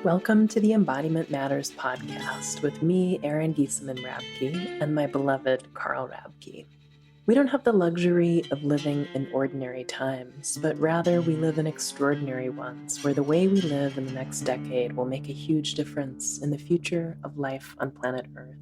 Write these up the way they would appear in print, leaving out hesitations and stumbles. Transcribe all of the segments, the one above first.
Welcome to the Embodiment Matters podcast with me, Erin Giesemann-Rabke, and my beloved Carl Rabke. We don't have the luxury of living in ordinary times, but rather we live in extraordinary ones where the way we live in the next decade will make a huge difference in the future of life on planet Earth.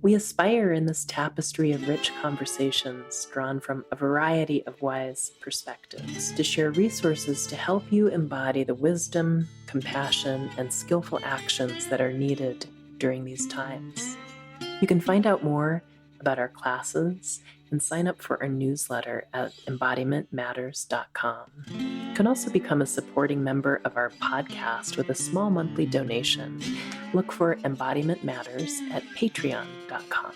We aspire in this tapestry of rich conversations drawn from a variety of wise perspectives to share resources to help you embody the wisdom, compassion, and skillful actions that are needed during these times. You can find out more about our classes and sign up for our newsletter at embodimentmatters.com. You can also become a supporting member of our podcast with a small monthly donation. Look for Embodiment Matters at patreon.com.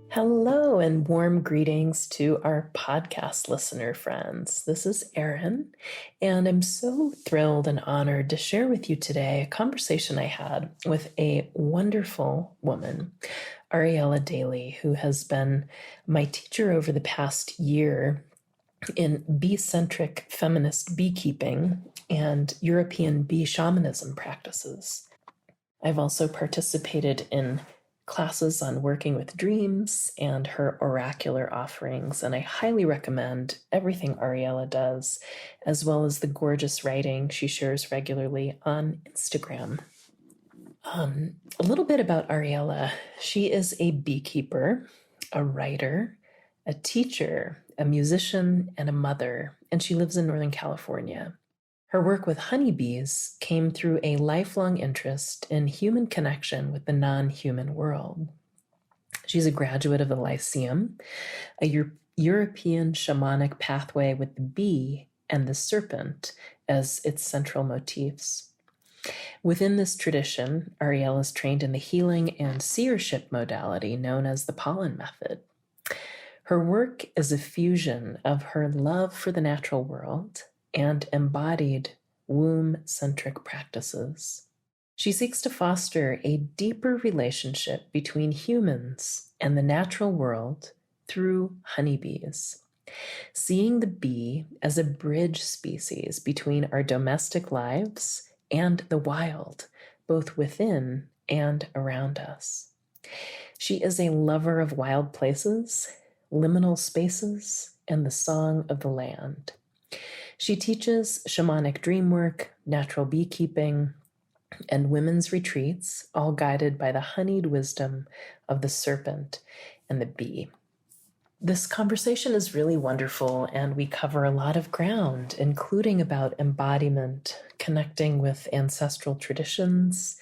Hello and warm greetings to our podcast listener friends. This is Erin, and I'm so thrilled and honored to share with you today a conversation I had with a wonderful woman, Ariela Daly, who has been my teacher over the past year in bee-centric feminist beekeeping and European bee shamanism practices. I've also participated in classes on working with dreams and her oracular offerings, and I highly recommend everything Ariella does, as well as the gorgeous writing she shares regularly on Instagram. A little bit about Ariella. She is a beekeeper, a writer, a teacher, a musician, and a mother, and she lives in Northern California. Her work with honeybees came through a lifelong interest in human connection with the non-human world. She's a graduate of the Lyceum, a European shamanic pathway with the bee and the serpent as its central motifs. Within this tradition, Ariella is trained in the healing and seership modality known as the Pollen Method. Her work is a fusion of her love for the natural world and embodied womb-centric practices. She seeks to foster a deeper relationship between humans and the natural world through honeybees, seeing the bee as a bridge species between our domestic lives and the wild, both within and around us. She is a lover of wild places, liminal spaces, and the song of the land. She teaches shamanic dreamwork, natural beekeeping, and women's retreats, all guided by the honeyed wisdom of the serpent and the bee. This conversation is really wonderful, and we cover a lot of ground, including about embodiment, connecting with ancestral traditions,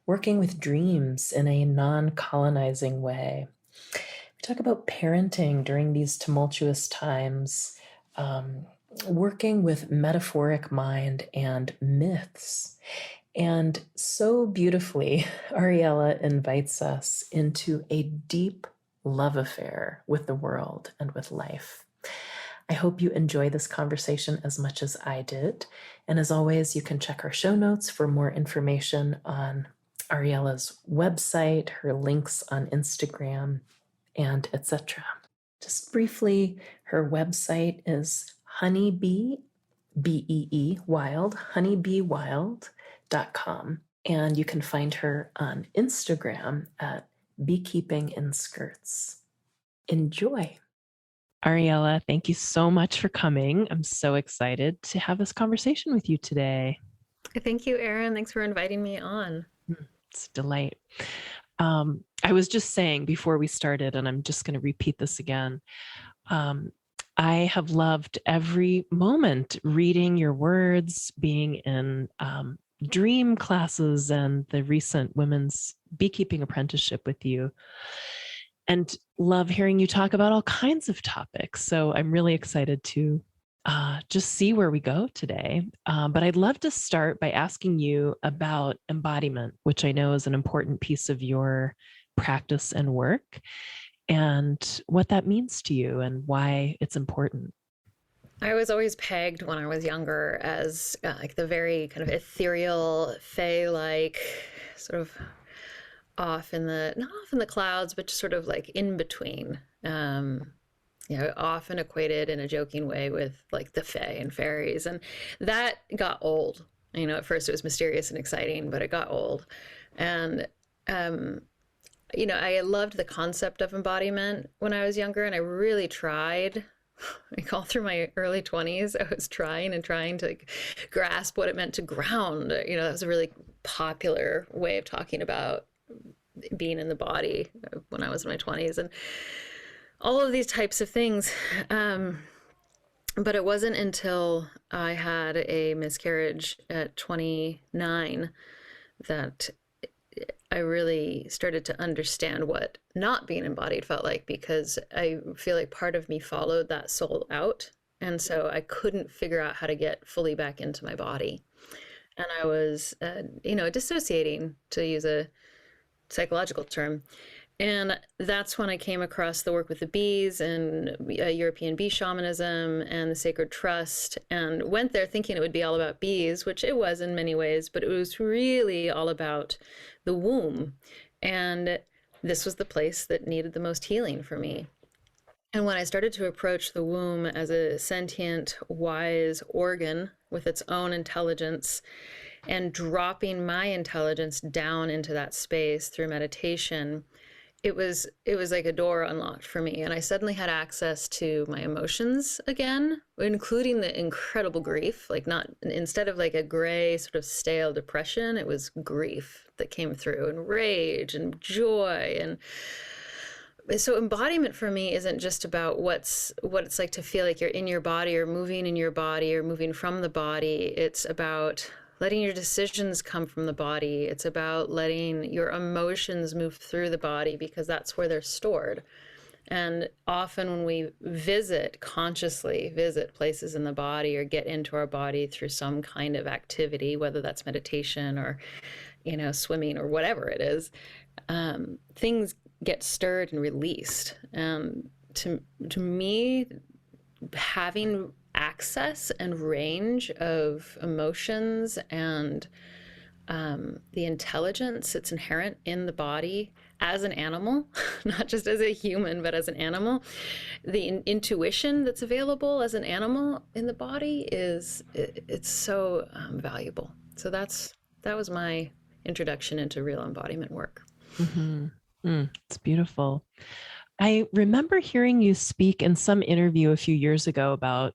working with dreams in a non-colonizing way. We talk about parenting during these tumultuous times, working with metaphoric mind and myths. And so beautifully, Ariella invites us into a deep love affair with the world and with life. I hope you enjoy this conversation as much as I did. And as always, you can check our show notes for more information on Ariella's website, her links on Instagram, and etc. Just briefly, her website is honeybee, B-E-E, wild, honeybeewild.com. And you can find her on Instagram at beekeeping in skirts. Enjoy. Ariella, thank you so much for coming. I'm so excited to have this conversation with you today. Thank you, Erin. Thanks for inviting me on. It's a delight. I was just saying before we started, and I'm just going to repeat this again, I have loved every moment reading your words, being in dream classes and the recent women's beekeeping apprenticeship with you, and love hearing you talk about all kinds of topics. So I'm really excited to just see where we go today. But I'd love to start by asking you about embodiment, which I know is an important piece of your practice and work, and what that means to you and why it's important. I was always pegged when I was younger as like the very kind of ethereal, fae-like, sort of not off in the clouds, but just sort of like in between. you know, often equated in a joking way with like the fae and fairies. And that got old. You know, at first it was mysterious and exciting, but it got old. And, you know, I loved the concept of embodiment when I was younger, and I really tried. Like all through my early 20s, I was trying and trying to like grasp what it meant to ground. You know, that was a really popular way of talking about being in the body when I was in my 20s. And all of these types of things. But it wasn't until I had a miscarriage at 29 that I really started to understand what not being embodied felt like, because I feel like part of me followed that soul out. And so I couldn't figure out how to get fully back into my body. And I was, you know, dissociating, to use a psychological term. And that's when I came across the work with the bees and European bee shamanism and the sacred trust, and went there thinking it would be all about bees, which it was in many ways, but it was really all about the womb. And this was the place that needed the most healing for me. And when I started to approach the womb as a sentient, wise organ with its own intelligence, and dropping my intelligence down into that space through meditation, it was like a door unlocked for me, and I suddenly had access to my emotions again, including the incredible grief. Like, not, instead of like a gray sort of stale depression, it was grief that came through, and rage and joy. And so embodiment for me isn't just about what it's like to feel like you're in your body or moving in your body or moving from the body. It's about letting your decisions come from the body. It's about letting your emotions move through the body, because that's where they're stored. And often when we consciously visit places in the body or get into our body through some kind of activity, whether that's meditation or, you know, swimming or whatever it is, things get stirred and released. To me, having access and range of emotions and the intelligence that's inherent in the body as an animal, not just as a human, but as an animal, the intuition that's available as an animal in the body it's so valuable. So that was my introduction into real embodiment work. Mm-hmm. It's beautiful. I remember hearing you speak in some interview a few years ago about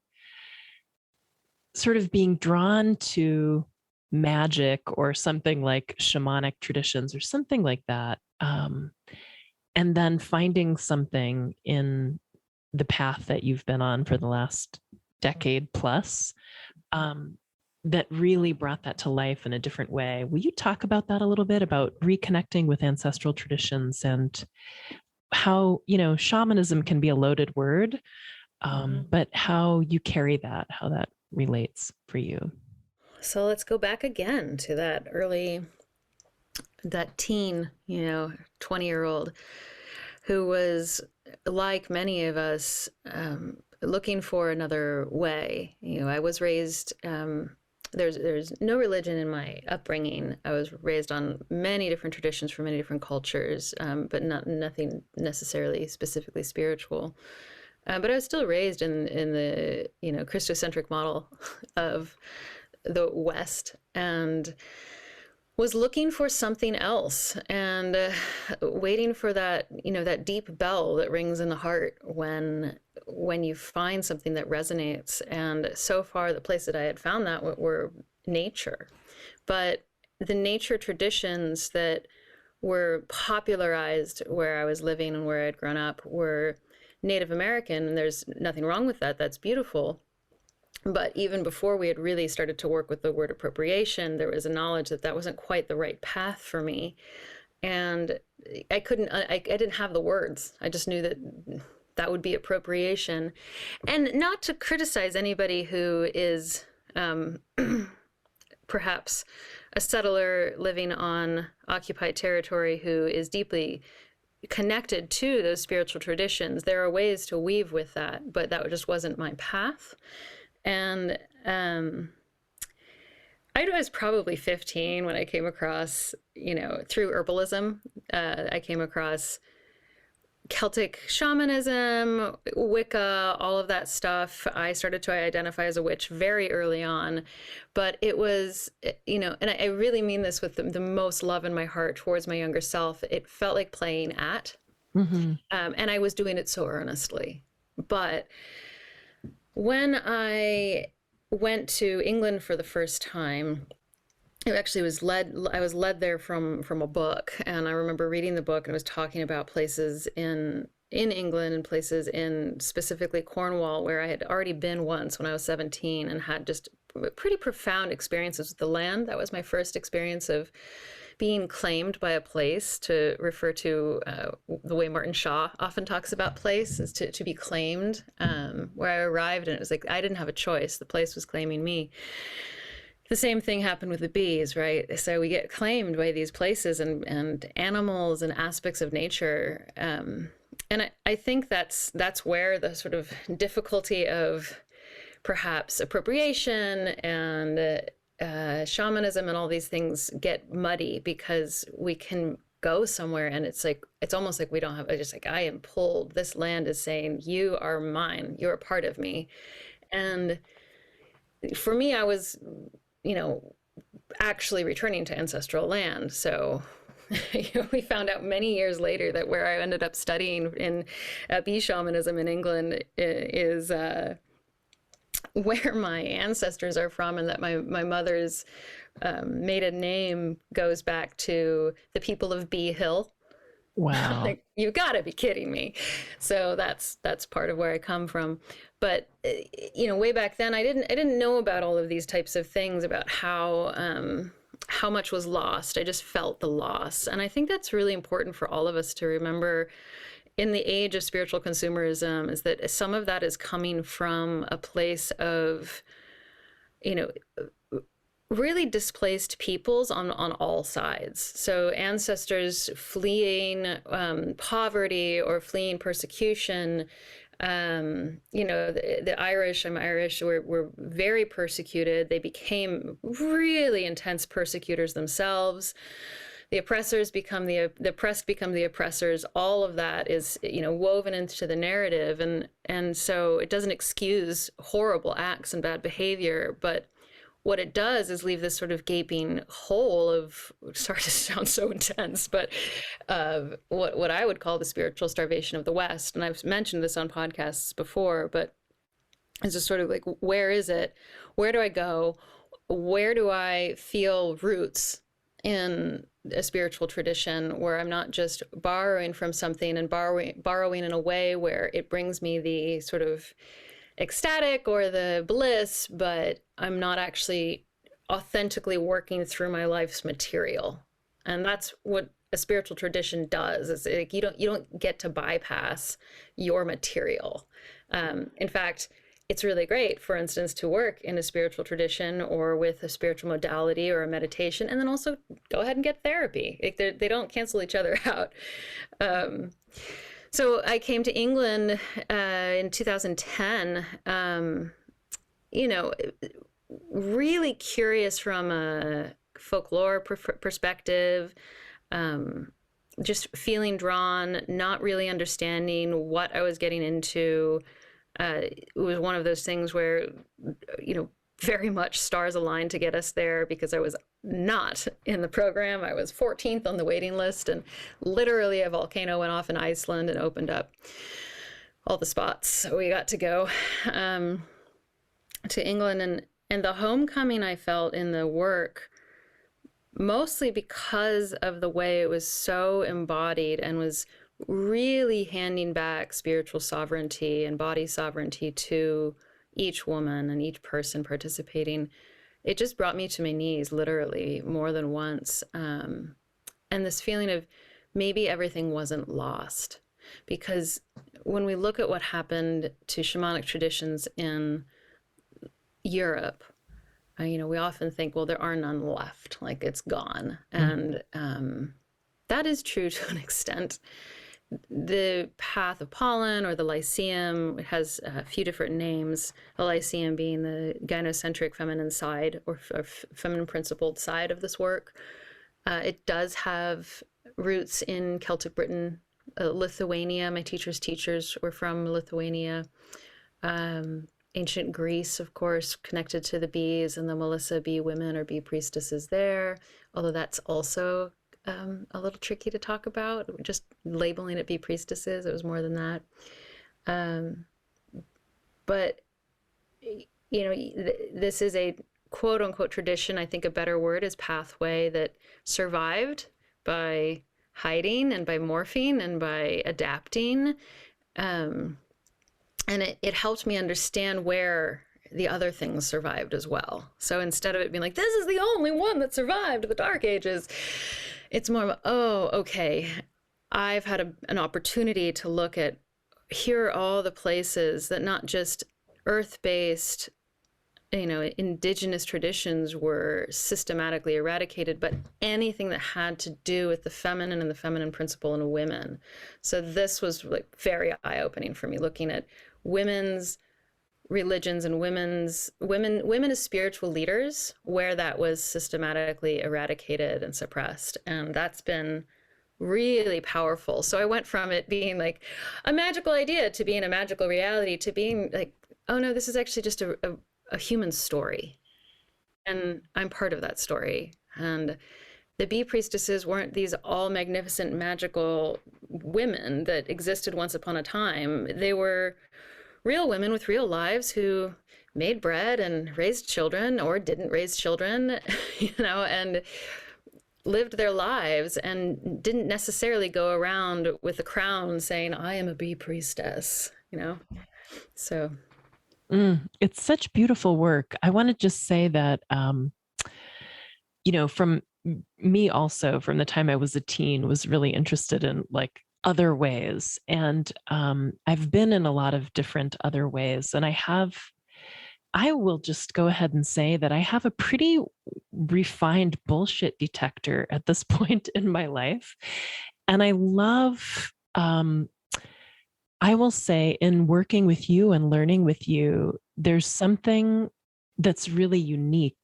sort of being drawn to magic or something like shamanic traditions or something like that. And then finding something in the path that you've been on for the last decade plus that really brought that to life in a different way. Will you talk about that a little bit, about reconnecting with ancestral traditions and how, you know, shamanism can be a loaded word, but how you carry that, how that relates for you? So let's go back again to that teen, you know, 20-year-old who was, like many of us, looking for another way. You know, I was raised, there's no religion in my upbringing. I was raised on many different traditions from many different cultures, but nothing necessarily specifically spiritual. But I was still raised in the, you know, Christocentric model of the West, and was looking for something else, and waiting for that, you know, that deep bell that rings in the heart when you find something that resonates. And so far, the place that I had found that were nature, but the nature traditions that were popularized where I was living and where I'd grown up were Native American, and there's nothing wrong with that. That's beautiful. But even before we had really started to work with the word appropriation, there was a knowledge that wasn't quite the right path for me. And I didn't have the words. I just knew that would be appropriation. And not to criticize anybody who is perhaps a settler living on occupied territory who is deeply connected to those spiritual traditions. There are ways to weave with that, but that just wasn't my path. And I was probably 15 when I came across, you know, through herbalism, I came across Celtic shamanism, Wicca, all of that stuff. I started to identify as a witch very early on, but it was, and I really mean this with the most love in my heart towards my younger self. It felt like playing at, and I was doing it so earnestly. But when I went to England for the first time, it actually I was led there from a book, and I remember reading the book, and it was talking about places in England and places in specifically Cornwall, where I had already been once when I was 17 and had just pretty profound experiences with the land. That was my first experience of being claimed by a place, to refer to the way Martin Shaw often talks about place, is to be claimed, where I arrived and it was like I didn't have a choice. The place was claiming me. The same thing happened with the bees, right? So we get claimed by these places and animals and aspects of nature. And I think that's where the sort of difficulty of perhaps appropriation and shamanism and all these things get muddy, because we can go somewhere and it's almost like we don't have, just like, I am pulled. This land is saying, you are mine. You're a part of me. And for me, I was, actually returning to ancestral land. So we found out many years later that where I ended up studying in bee shamanism in England is where my ancestors are from, and that my mother's maiden name goes back to the people of Bee Hill. Wow. Like, you gotta be kidding me. So that's part of where I come from. But way back then, I didn't know about all of these types of things, about how much was lost. I just felt the loss. And I think that's really important for all of us to remember in the age of spiritual consumerism, is that some of that is coming from a place of, really displaced peoples on all sides. So ancestors fleeing poverty or fleeing persecution. The Irish, I'm Irish, were very persecuted. They became really intense persecutors themselves. The oppressors become the oppressed become the oppressors. All of that is, woven into the narrative. And so it doesn't excuse horrible acts and bad behavior, but what it does is leave this sort of gaping hole of, sorry to sound so intense, but what I would call the spiritual starvation of the West. And I've mentioned this on podcasts before, but it's just sort of like, where is it? Where do I go? Where do I feel roots in a spiritual tradition where I'm not just borrowing from something and borrowing in a way where it brings me the sort of ecstatic or the bliss, but I'm not actually authentically working through my life's material. And that's what a spiritual tradition does. Is like you don't get to bypass your material. In fact, it's really great, for instance, to work in a spiritual tradition or with a spiritual modality or a meditation, and then also go ahead and get therapy. Like they don't cancel each other out. So I came to England in 2010, really curious from a folklore perspective, just feeling drawn, not really understanding what I was getting into. It was one of those things where, very much stars aligned to get us there, because I was not in the program. I was 14th on the waiting list, and literally a volcano went off in Iceland and opened up all the spots. So we got to go to England, and the homecoming I felt in the work, mostly because of the way it was so embodied and was really handing back spiritual sovereignty and body sovereignty to each woman and each person participating. It just brought me to my knees, literally, more than once. And this feeling of maybe everything wasn't lost. Because when we look at what happened to shamanic traditions in Europe, we often think, well, there are none left, like it's gone. And that is true to an extent. The path of pollen, or the Lyceum, it has a few different names. The Lyceum being the gynocentric feminine side, or feminine principled side of this work. It does have roots in Celtic Britain, Lithuania. My teacher's teachers were from Lithuania. Ancient Greece, of course, connected to the bees, and the Melissa bee women or bee priestesses there, although that's also a little tricky to talk about. Just labeling it bee priestesses, it was more than that. But, you know, this is a quote unquote tradition. I think a better word is pathway, that survived by hiding and by morphing and by adapting. And it helped me understand where the other things survived as well. So instead of it being like, this is the only one that survived the Dark Ages, it's more of, oh, okay, I've had an opportunity to look at, here are all the places that not just earth-based, you know, indigenous traditions were systematically eradicated, but anything that had to do with the feminine and the feminine principle in women. So this was like very eye-opening for me, looking at women's religions and women as spiritual leaders, where that was systematically eradicated and suppressed. And that's been really powerful. So I went from it being like a magical idea to being a magical reality to being like, oh no, this is actually just a human story. And I'm part of that story. And the bee priestesses weren't these all magnificent, magical women that existed once upon a time. They were real women with real lives who made bread and raised children or didn't raise children, you know, and lived their lives and didn't necessarily go around with a crown saying, I am a bee priestess, you know? So. It's such beautiful work. I want to just say that, you know, from me also, from the time I was a teen, was really interested in like other ways. And I've been in a lot of different other ways. And I will just go ahead and say that I have a pretty refined bullshit detector at this point in my life. And I love, I will say, in working with you and learning with you, there's something that's really unique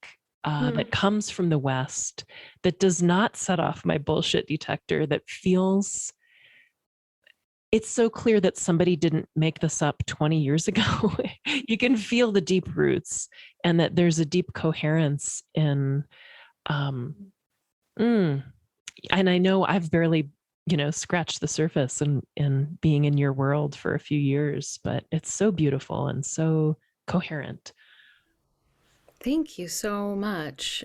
that comes from the West that does not set off my bullshit detector, that feels, it's so clear that somebody didn't make this up 20 years ago. You can feel the deep roots and that there's a deep coherence in, and I know I've barely, you know, scratched the surface in being in your world for a few years, but it's so beautiful and so coherent. Thank you so much.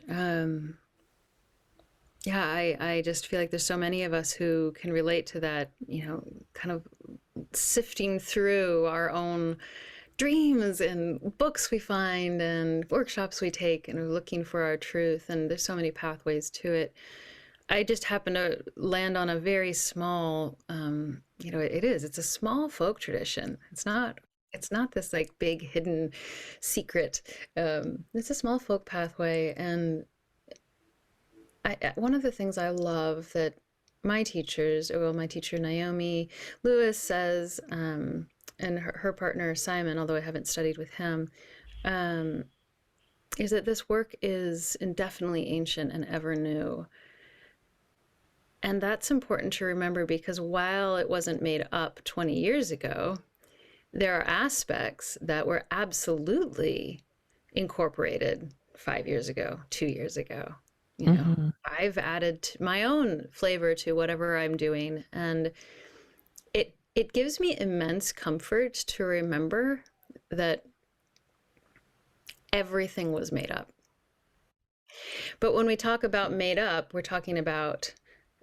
Yeah, I just feel like there's so many of us who can relate to that, you know, kind of sifting through our own dreams and books we find and workshops we take and are looking for our truth. And there's so many pathways to it. I just happen to land on a very small, you know, it's a small folk tradition. It's not this like big hidden secret. It's a small folk pathway. And one of the things I love that my teachers, well, my teacher Naomi Lewis says, and her partner Simon, although I haven't studied with him, is that this work is indefinitely ancient and ever new. And that's important to remember, because while it wasn't made up 20 years ago, there are aspects that were absolutely incorporated 5 years ago, 2 years ago. You know, I've added my own flavor to whatever I'm doing, and it gives me immense comfort to remember that everything was made up. But when we talk about made up, we're talking about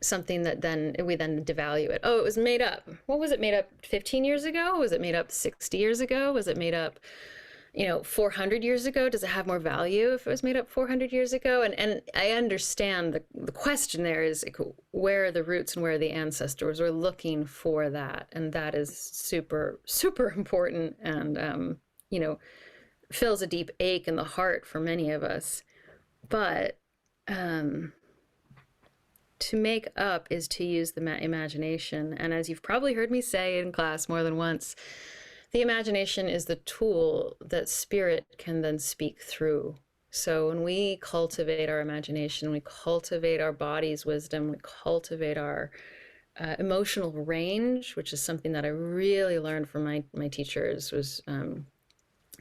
something that then we then devalue it. Oh, it was made up. What was it made up 15 years ago? Was it made up 60 years ago? Was it made up, you know, 400 years ago? Does it have more value if it was made up 400 years ago? And I understand the question there is, like, where are the roots and where are the ancestors? We're looking for that. And that is super, super important, and, you know, fills a deep ache in the heart for many of us. But to make up is to use the imagination. And as you've probably heard me say in class more than once, the imagination is the tool that spirit can then speak through. So when we cultivate our imagination, we cultivate our body's wisdom, we cultivate our emotional range, which is something that I really learned from my teachers, was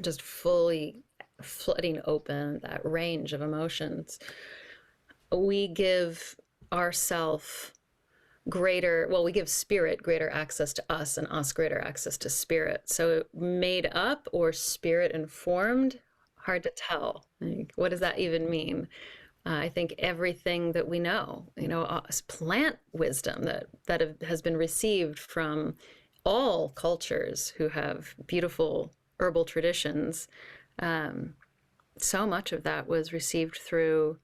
just fully flooding open that range of emotions. We give ourself we give spirit greater access to us and us greater access to spirit. So made up or spirit informed, hard to tell. Like, what does that even mean? I think everything that we know, plant wisdom that has been received from all cultures who have beautiful herbal traditions, so much of that was received through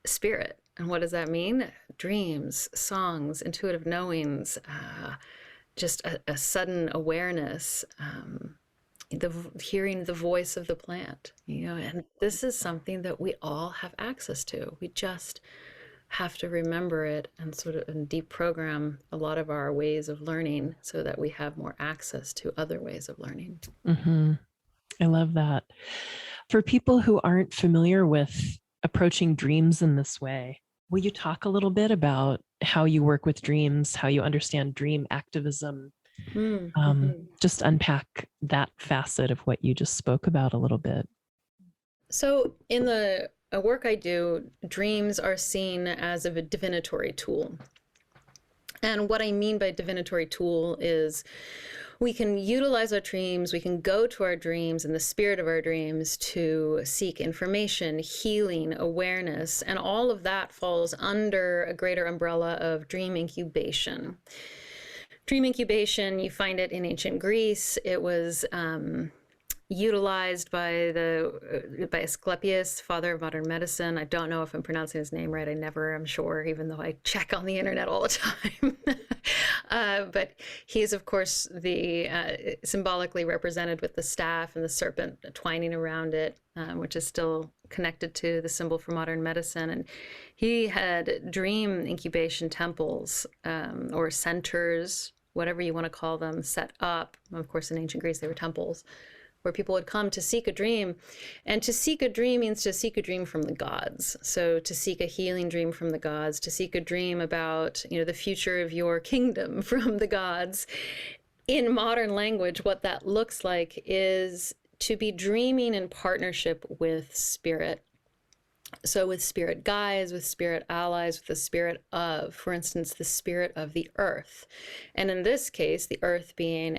spirit. And what does that mean? Dreams, songs, intuitive knowings, just a sudden awareness, hearing the voice of the plant, and this is something that we all have access to. We just have to remember it and sort of deprogram a lot of our ways of learning so that we have more access to other ways of learning. Mm-hmm. I love that. For people who aren't familiar with approaching dreams in this way, will you talk a little bit about how you work with dreams, how you understand dream activism? Just unpack that facet of what you just spoke about a little bit. So in the work I do, dreams are seen as a divinatory tool. And what I mean by divinatory tool is we can utilize our dreams, we can go to our dreams and the spirit of our dreams to seek information, healing, awareness, and all of that falls under a greater umbrella of dream incubation. Dream incubation, you find it in ancient Greece. It was utilized by Asclepius, father of modern medicine. I don't know if I'm pronouncing his name right. I never am sure, even though I check on the internet all the time. But he's, of course, the symbolically represented with the staff and the serpent twining around it, which is still connected to the symbol for modern medicine. And he had dream incubation temples or centers, whatever you want to call them, set up. Of course, in ancient Greece, they were temples, where people would come to seek a dream. And to seek a dream means to seek a dream from the gods. So to seek a healing dream from the gods, to seek a dream about, the future of your kingdom from the gods. In modern language, what that looks like is to be dreaming in partnership with spirit. So with spirit guides, with spirit allies, with the spirit of, for instance, the spirit of the earth. And in this case, the earth being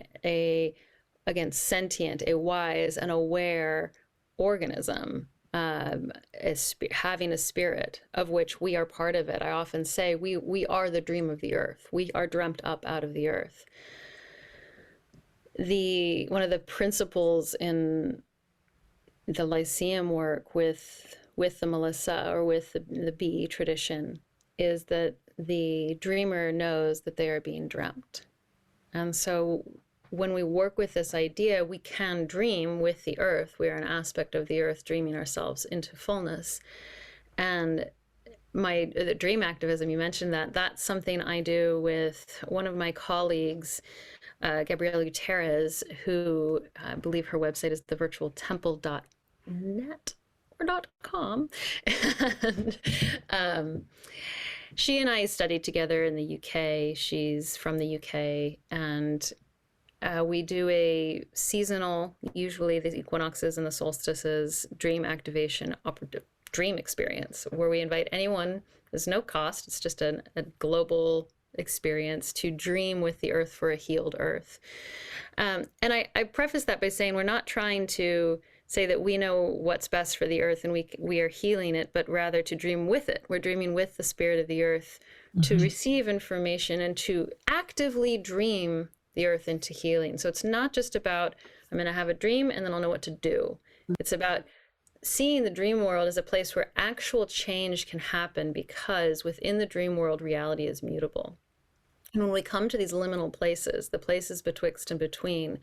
sentient, a wise and aware organism, having a spirit of which we are part of it. I often say we are the dream of the earth. We are dreamt up out of the earth. One of the principles in the Lyceum work with the Melissa or with the bee tradition is that the dreamer knows that they are being dreamt. And so when we work with this idea, we can dream with the earth. We are an aspect of the earth, dreaming ourselves into fullness. And the dream activism, you mentioned that's something I do with one of my colleagues, Gabriela Gutierrez, who I believe her website is thevirtualtemple.net or .com. And she and I studied together in the UK. She's from the UK, and we do a seasonal, usually the equinoxes and the solstices, dream activation dream experience where we invite anyone. There's no cost. It's just a global experience to dream with the earth for a healed earth. And I preface that by saying we're not trying to say that we know what's best for the earth and we are healing it, but rather to dream with it. We're dreaming with the spirit of the earth to receive information and to actively dream the earth into healing. So it's not just about, I'm going to have a dream and then I'll know what to do. It's about seeing the dream world as a place where actual change can happen, because within the dream world, reality is mutable. And when we come to these liminal places, the places betwixt and between,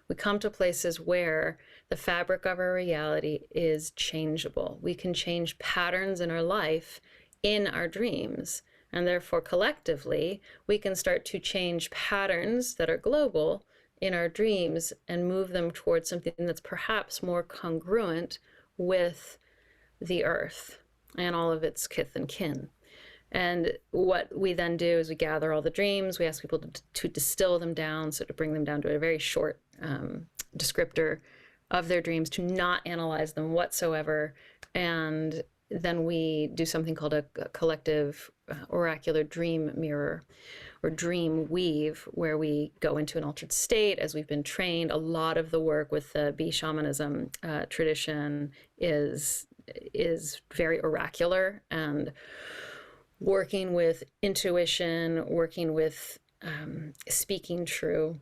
we come to places where the fabric of our reality is changeable. We can change patterns in our life in our dreams. And therefore, collectively, we can start to change patterns that are global in our dreams and move them towards something that's perhaps more congruent with the earth and all of its kith and kin. And what we then do is we gather all the dreams. We ask people to distill them down, so to bring them down to a very short descriptor of their dreams, to not analyze them whatsoever. And then we do something called a collective oracular dream mirror or dream weave, where we go into an altered state as we've been trained. A lot of the work with the bee shamanism tradition is very oracular and working with intuition, working with speaking true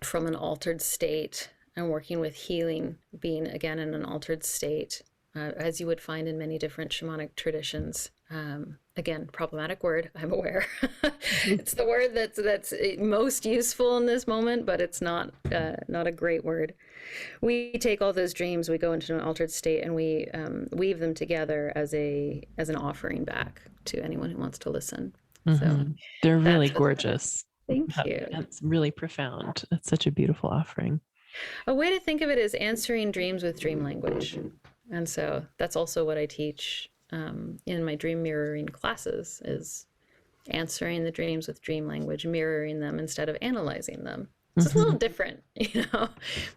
from an altered state, and working with healing, being again in an altered state, as you would find in many different shamanic traditions. Again, problematic word, I'm aware. It's the word that's most useful in this moment, but it's not a great word. We take all those dreams, we go into an altered state, and we weave them together as an offering back to anyone who wants to listen. So they're really gorgeous. Thank you. That's really profound. That's such a beautiful offering. A way to think of it is answering dreams with dream language. And so that's also what I teach in my dream mirroring classes, is answering the dreams with dream language, mirroring them instead of analyzing them. So it's a little different, you know.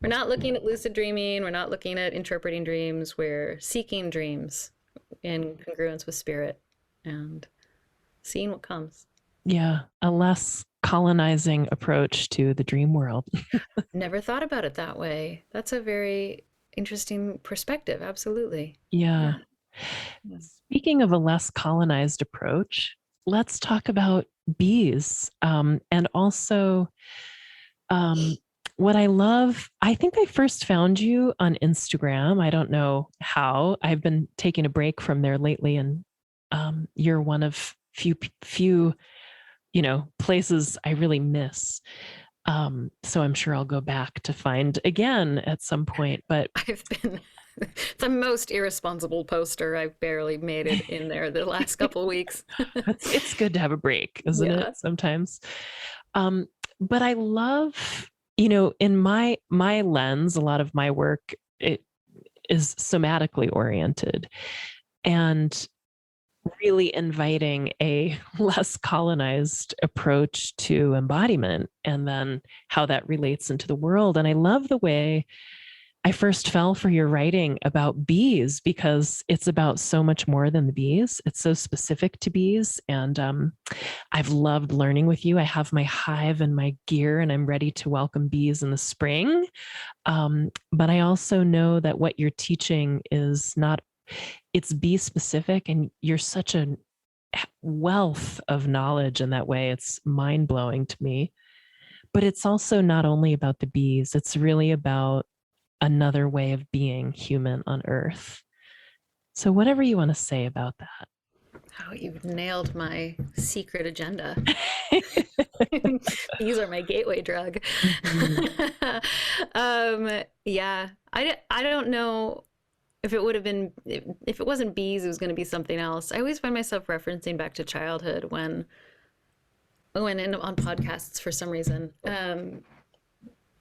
We're not looking at lucid dreaming. We're not looking at interpreting dreams. We're seeking dreams in congruence with spirit and seeing what comes. Yeah, a less colonizing approach to the dream world. Never thought about it that way. That's a very interesting perspective. Absolutely. Yeah. Speaking of a less colonized approach, let's talk about bees. And also, what I love, I think I first found you on Instagram. I don't know how. I've been taking a break from there lately, and you're one of few places I really miss. So I'm sure I'll go back to find again at some point, but I've been the most irresponsible poster. I've barely made it in there the last couple of weeks. It's good to have a break, isn't it? Sometimes. But I love, in my lens, a lot of my work, it is somatically oriented, and really inviting a less colonized approach to embodiment, and then how that relates into the world. And I love the way I first fell for your writing about bees, because it's about so much more than the bees. It's so specific to bees. And I've loved learning with you. I have my hive and my gear, and I'm ready to welcome bees in the spring. But I also know that what you're teaching is not, it's bee specific, and you're such a wealth of knowledge in that way. It's mind blowing to me. But it's also not only about the bees, it's really about another way of being human on Earth. So whatever you want to say about that. Oh, you've nailed my secret agenda. These are my gateway drug. Yeah, I don't know if it would have been, if it wasn't bees, it was going to be something else. I always find myself referencing back to childhood when on podcasts for some reason.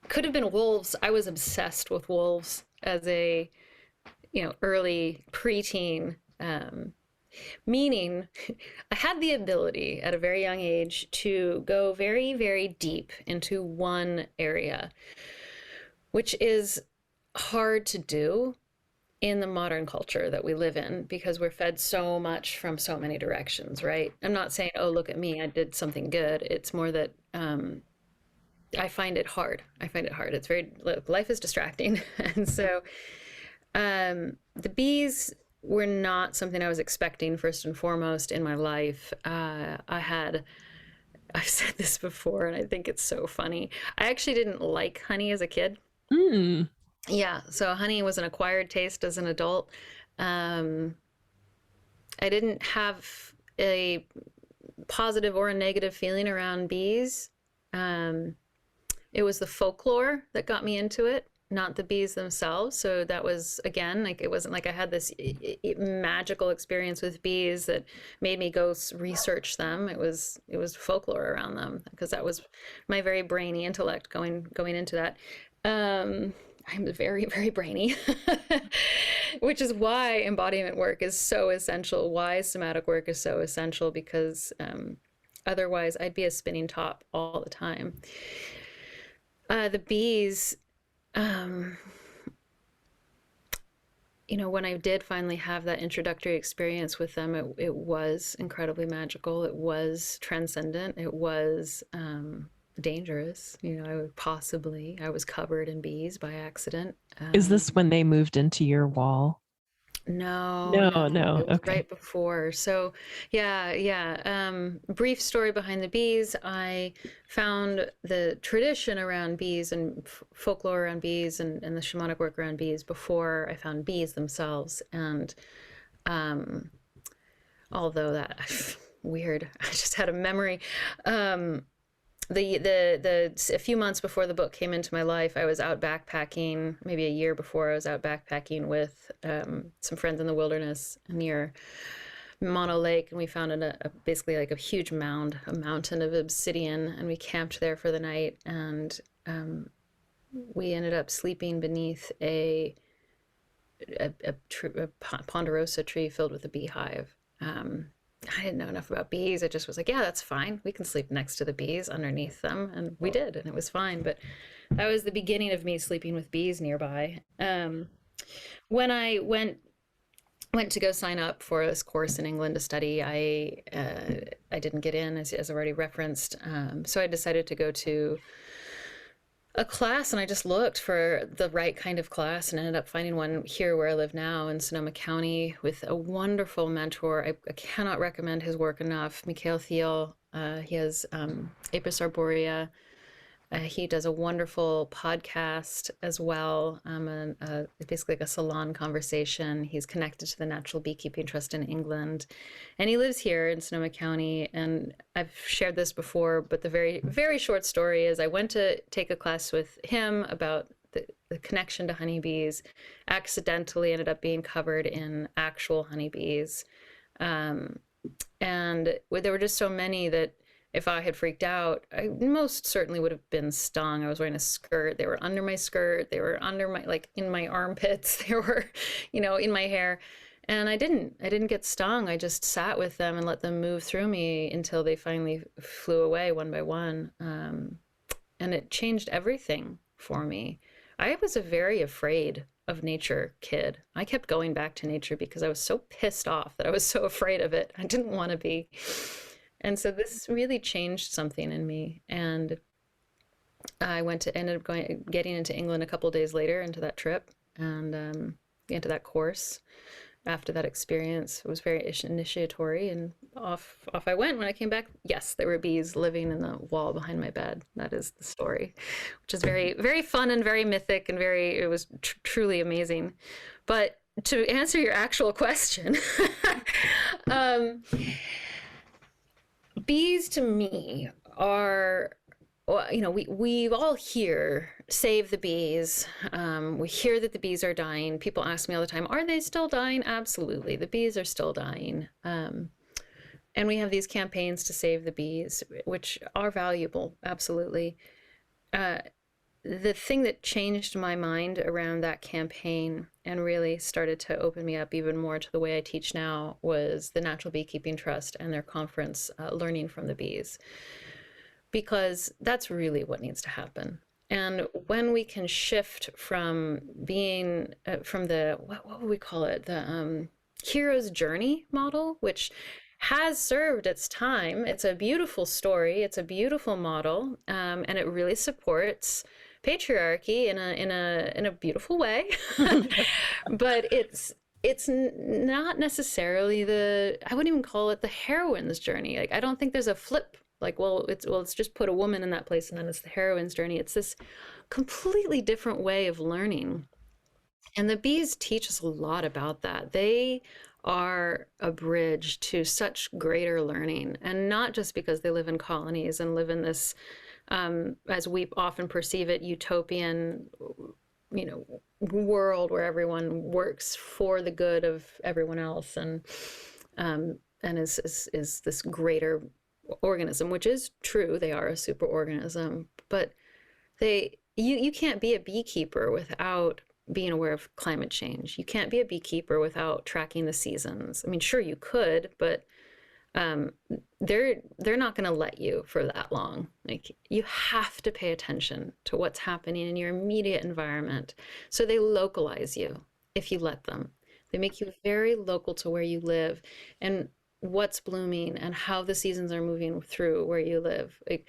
Could have been wolves. I was obsessed with wolves as a, early preteen. Meaning, I had the ability at a very young age to go very, very deep into one area, which is hard to do in the modern culture that we live in, because we're fed so much from so many directions, right? I'm not saying, oh, look at me, I did something good. It's more that I find it hard. It's very, life is distracting. And so the bees were not something I was expecting first and foremost in my life. I've said this before, and I think it's so funny. I actually didn't like honey as a kid. Yeah, so honey was an acquired taste as an adult. I didn't have a positive or a negative feeling around bees. It was the folklore that got me into it, not the bees themselves. So that was, again, like, it wasn't like I had this magical experience with bees that made me go research them. It was folklore around them, because that was my very brainy intellect going into that. I'm very, very brainy, which is why embodiment work is so essential, why somatic work is so essential, because otherwise I'd be a spinning top all the time. The bees, um, when I did finally have that introductory experience with them, it was incredibly magical. It was transcendent. It was dangerous. I was covered in bees by accident. Is this when they moved into your wall? No, No, no, no. it was Okay. right before. So, yeah, yeah. Brief story behind the bees. I found the tradition around bees and folklore around bees and the shamanic work around bees before I found bees themselves. And um, although that weird, I just had a memory. Um, the a few months before the book came into my life, I was out backpacking. Maybe a year before, I was out backpacking with some friends in the wilderness near Mono Lake, and we found basically like a huge mound, a mountain of obsidian, and we camped there for the night. And we ended up sleeping beneath a ponderosa tree filled with a beehive. I didn't know enough about bees. I just was like, yeah, that's fine. We can sleep next to the bees, underneath them. And we did, and it was fine. But that was the beginning of me sleeping with bees nearby. When I went to go sign up for this course in England to study, I didn't get in, as I already referenced. So I decided to go to a class, and I just looked for the right kind of class and ended up finding one here where I live now in Sonoma County with a wonderful mentor. I cannot recommend his work enough. Mikhail Thiel. He has Apis arborea. He does a wonderful podcast as well, basically like a salon conversation. He's connected to the Natural Beekeeping Trust in England, and he lives here in Sonoma County. And I've shared this before, but the very, very short story is I went to take a class with him about the connection to honeybees, accidentally ended up being covered in actual honeybees. And there were just so many that if I had freaked out, I most certainly would have been stung. I was wearing a skirt. They were under my skirt. They were under my, like in my armpits. They were, in my hair. And I didn't get stung. I just sat with them and let them move through me until they finally flew away one by one. And it changed everything for me. I was a very afraid of nature kid. I kept going back to nature because I was so pissed off that I was so afraid of it. I didn't want to be. And so this really changed something in me. And I ended up getting into England a couple of days later into that trip and into that course. After that experience, it was very initiatory, and off I went. When I came back, yes, there were bees living in the wall behind my bed. That is the story, which is very, very fun and very mythic and it was truly amazing. But to answer your actual question, bees to me are, we all hear save the bees. We hear that the bees are dying. People ask me all the time, are they still dying? Absolutely. The bees are still dying. And we have these campaigns to save the bees, which are valuable. Absolutely. The thing that changed my mind around that campaign and really started to open me up even more to the way I teach now was the Natural Beekeeping Trust and their conference, Learning from the Bees, because that's really what needs to happen. And when we can shift from being from the what would we call it, the hero's journey model, which has served its time. It's a beautiful story. It's a beautiful model, and it really supports patriarchy in a beautiful way. But it's not necessarily I wouldn't even call it the heroine's journey. Like, I don't think there's a flip. Like, let's just put a woman in that place and then it's the heroine's journey. It's this completely different way of learning. And the bees teach us a lot about that. They are a bridge to such greater learning, and not just because they live in colonies and live in this, as we often perceive it, utopian, world where everyone works for the good of everyone else and is this greater organism, which is true. They are a super organism, but they you can't be a beekeeper without being aware of climate change. You can't be a beekeeper without tracking the seasons. I mean, sure you could, but um, they're not going to let you for that long. Like, you have to pay attention to what's happening in your immediate environment. So they localize you if you let them. They make you very local to where you live and what's blooming and how the seasons are moving through where you live. Like,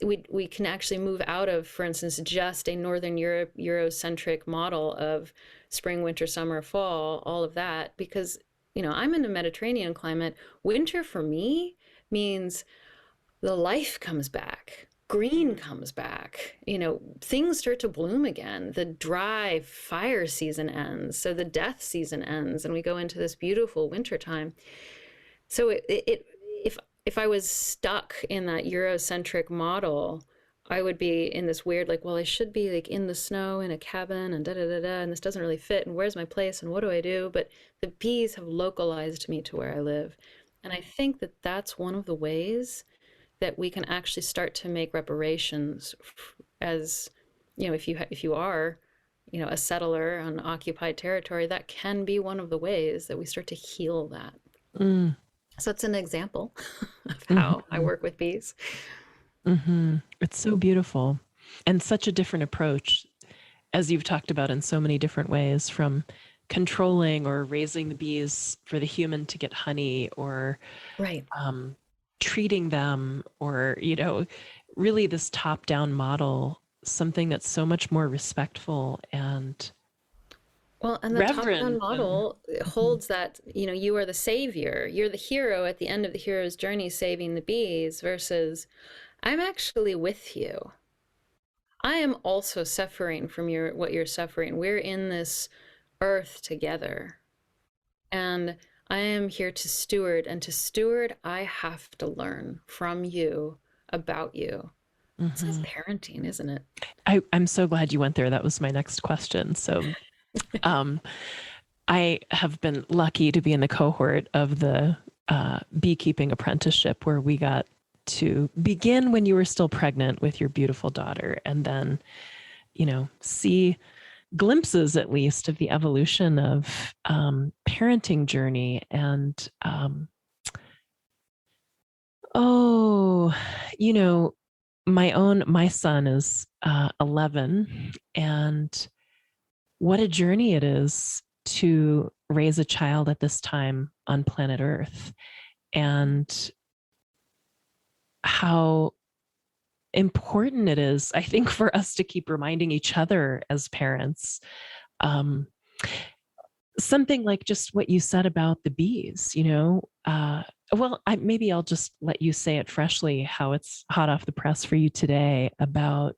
we can actually move out of, for instance, just a Northern Europe Eurocentric model of spring, winter, summer, fall, all of that, because I'm in a Mediterranean climate. Winter for me means the life comes back, green comes back, things start to bloom again. The dry fire season ends, so the death season ends, and we go into this beautiful winter time. So if I was stuck in that Eurocentric model, I would be in this weird, like, well, I should be like in the snow in a cabin and da da da da, and this doesn't really fit, and where's my place and what do I do? But the bees have localized me to where I live. And I think that that's one of the ways that we can actually start to make reparations as, if you are, a settler on occupied territory, that can be one of the ways that we start to heal that. Mm. So it's an example of how I work with bees. It's so beautiful and such a different approach, as you've talked about in so many different ways, from controlling or raising the bees for the human to get honey, or Right. Treating them, or, really this top-down model, something that's so much more respectful and Well, and the top-down reverent. model holds that, you are the savior. You're the hero at the end of the hero's journey, saving the bees, versus I'm actually with you. I am also suffering from what you're suffering. We're in this earth together. And I am here to steward. And to steward, I have to learn from you about you. This is parenting, isn't it? I'm so glad you went there. That was my next question. So I have been lucky to be in the cohort of the beekeeping apprenticeship, where we got to begin when you were still pregnant with your beautiful daughter, and then, see glimpses, at least, of the evolution of parenting journey. And my son is 11, and what a journey it is to raise a child at this time on planet Earth, and how important it is, I think, for us to keep reminding each other as parents. Something like just what you said about the bees, maybe I'll just let you say it freshly, how it's hot off the press for you today, about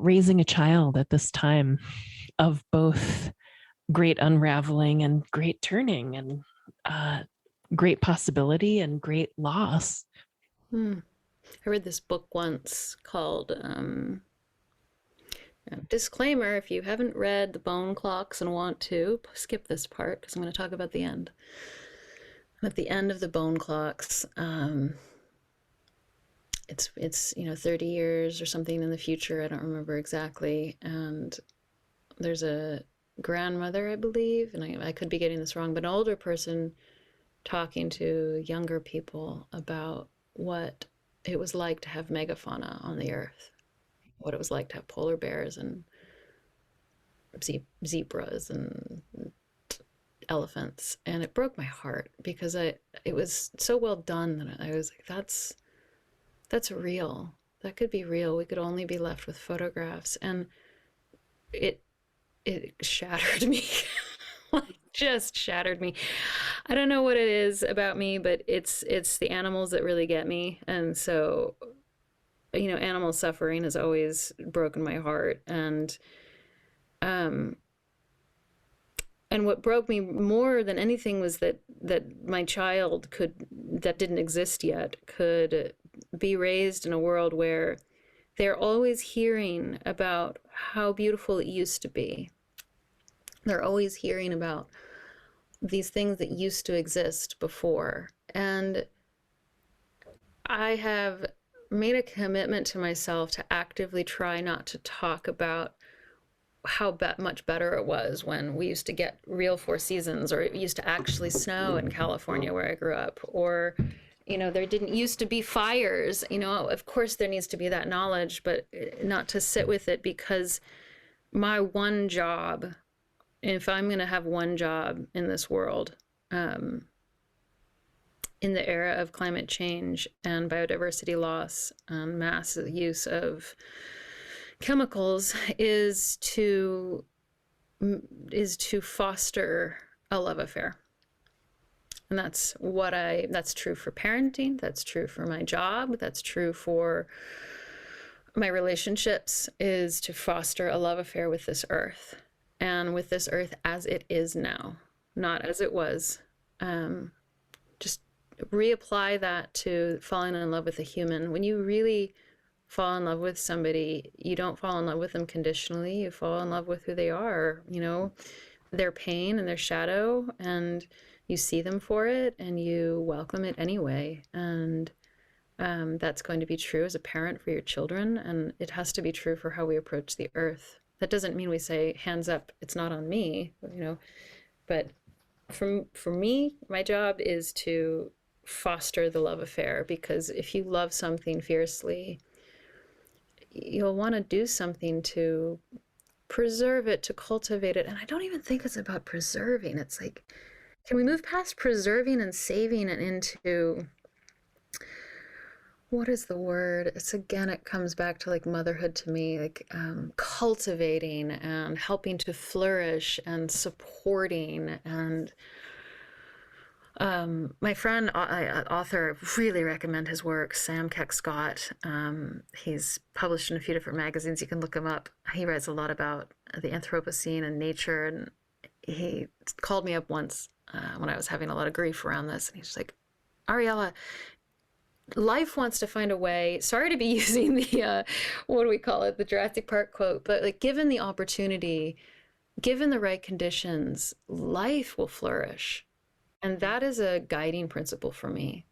raising a child at this time of both great unraveling and great turning, and great possibility and great loss. I read this book once called, disclaimer, if you haven't read The Bone Clocks and want to, skip this part because I'm going to talk about the end. At the end of The Bone Clocks, it's 30 years or something in the future, I don't remember exactly, and there's a grandmother, I believe, and I could be getting this wrong, but an older person talking to younger people about what it was like to have megafauna on the earth, what it was like to have polar bears and zebras and elephants. And it broke my heart because it was so well done that I was like, that's real. That could be real. We could only be left with photographs. And it shattered me. Just shattered me. I don't know what it is about me, but it's the animals that really get me. And so, animal suffering has always broken my heart. And what broke me more than anything was that my child that didn't exist yet, could be raised in a world where they're always hearing about how beautiful it used to be. They're always hearing about these things that used to exist before. And I have made a commitment to myself to actively try not to talk about how much better it was when we used to get real 4 seasons, or it used to actually snow in California where I grew up, or there didn't used to be fires. Of course there needs to be that knowledge, but not to sit with it, because my one job, if I'm going to have one job in this world, in the era of climate change and biodiversity loss and mass use of chemicals, is to foster a love affair. And that's true for parenting, that's true for my job, that's true for my relationships, is to foster a love affair with this earth, and with this earth as it is now, not as it was. Just reapply that to falling in love with a human. When you really fall in love with somebody, you don't fall in love with them conditionally. You fall in love with who they are, their pain and their shadow, and you see them for it and you welcome it anyway. And that's going to be true as a parent for your children, and it has to be true for how we approach the earth. That doesn't mean we say, hands up, it's not on me, but for me, my job is to foster the love affair, because if you love something fiercely, you'll want to do something to preserve it, to cultivate it. And I don't even think it's about preserving. It's like, can we move past preserving and saving it into, what is the word? It comes back to like motherhood to me, like cultivating and helping to flourish and supporting. And my friend, author, really recommend his work, Sam Keck-Scott. He's published in a few different magazines. You can look him up. He writes a lot about the Anthropocene and nature. And he called me up once when I was having a lot of grief around this. And he's like, Ariella, life wants to find a way. Sorry to be using the, what do we call it? The Jurassic Park quote. But like, given the opportunity, given the right conditions, life will flourish. And that is a guiding principle for me,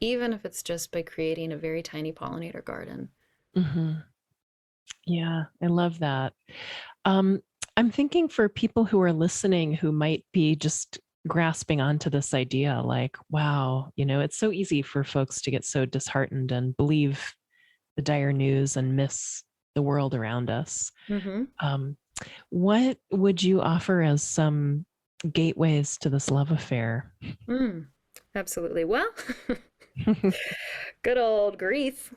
even if it's just by creating a very tiny pollinator garden. Mm-hmm. Yeah, I love that. I'm thinking for people who are listening who might be just grasping onto this idea, like, wow, it's so easy for folks to get so disheartened and believe the dire news and miss the world around us. Mm-hmm. What would you offer as some gateways to this love affair? Absolutely. Well, good old grief.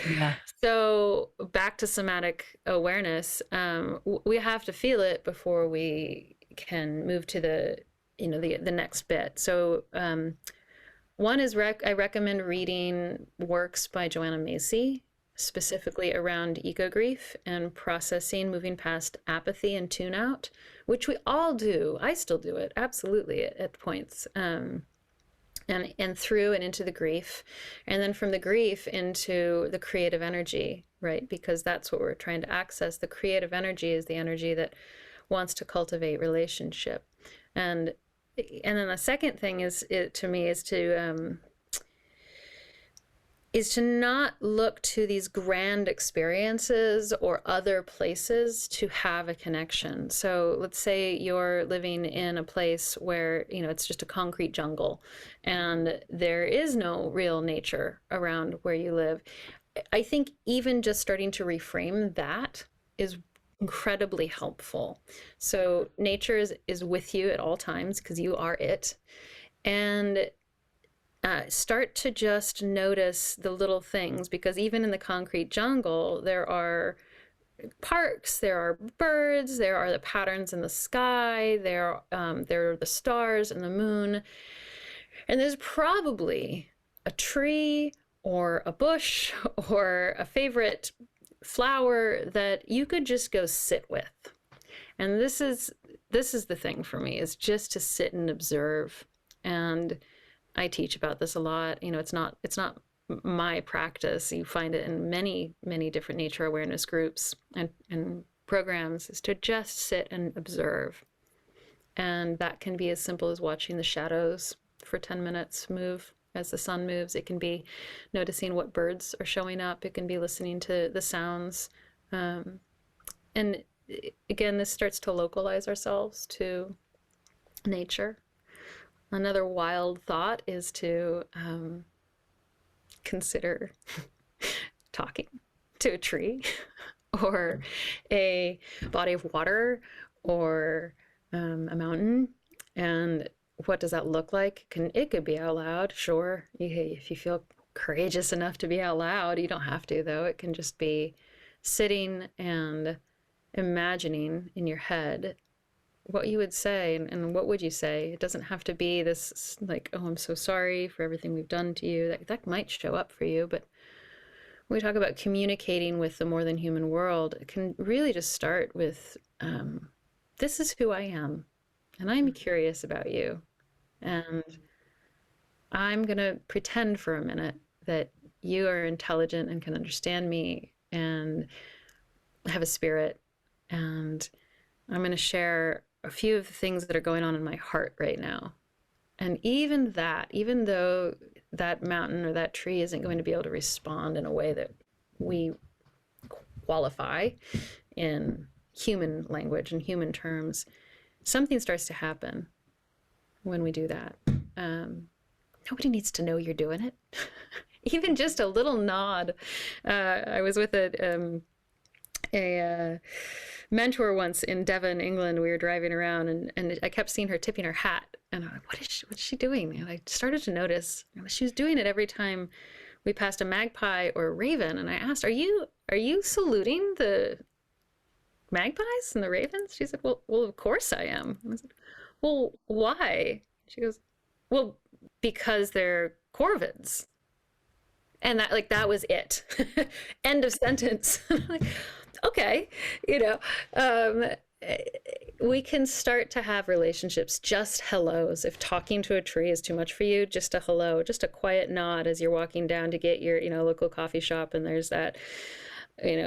Yeah. So back to somatic awareness, we have to feel it before we can move to the next bit. So one is I recommend reading works by Joanna Macy, specifically around eco-grief and processing, moving past apathy and tune out, which we all do. I still do it, absolutely, at points. And through and into the grief, and then from the grief into the creative energy, right? Because that's what we're trying to access. The creative energy is the energy that wants to cultivate relationship. And then the second thing is to not look to these grand experiences or other places to have a connection. So let's say you're living in a place where, it's just a concrete jungle and there is no real nature around where you live. I think even just starting to reframe that is incredibly helpful. So nature is with you at all times because you are it. And start to just notice the little things, because even in the concrete jungle, there are parks, there are birds, there are the patterns in the sky, there are the stars and the moon. And there's probably a tree or a bush or a favorite flower that you could just go sit with. And this is the thing for me, is just to sit and observe. And I teach about this a lot. It's not my practice. You find it in many, many different nature awareness groups and programs, is to just sit and observe. And that can be as simple as watching the shadows for 10 minutes move as the sun moves. It can be noticing what birds are showing up. It can be listening to the sounds. And again, this starts to localize ourselves to nature. Another wild thought is to consider talking to a tree or a body of water or a mountain. And what does that look like? It could be out loud, sure. If you feel courageous enough to be out loud, you don't have to, though. It can just be sitting and imagining in your head what you would say. And what would you say? It doesn't have to be this like, oh, I'm so sorry for everything we've done to you. That might show up for you, but when we talk about communicating with the more than human world, it can really just start with, this is who I am, and I'm curious about you. And I'm going to pretend for a minute that you are intelligent and can understand me and have a spirit. And I'm going to share a few of the things that are going on in my heart right now. And even though that mountain or that tree isn't going to be able to respond in a way that we qualify in human language and human terms, something starts to happen when we do that. Nobody needs to know you're doing it. Even just a little nod. I was with a mentor once in Devon, England. We were driving around, and I kept seeing her tipping her hat. And I'm like, what's she doing? And I started to notice she was doing it every time we passed a magpie or a raven. And I asked, are you saluting the magpies and the ravens? She said, well, of course I am. I said, well, why? She goes, well, because they're corvids. And that was it. End of sentence. Like, okay, we can start to have relationships, just hellos. If talking to a tree is too much for you, just a hello, just a quiet nod as you're walking down to get your, local coffee shop, and there's that,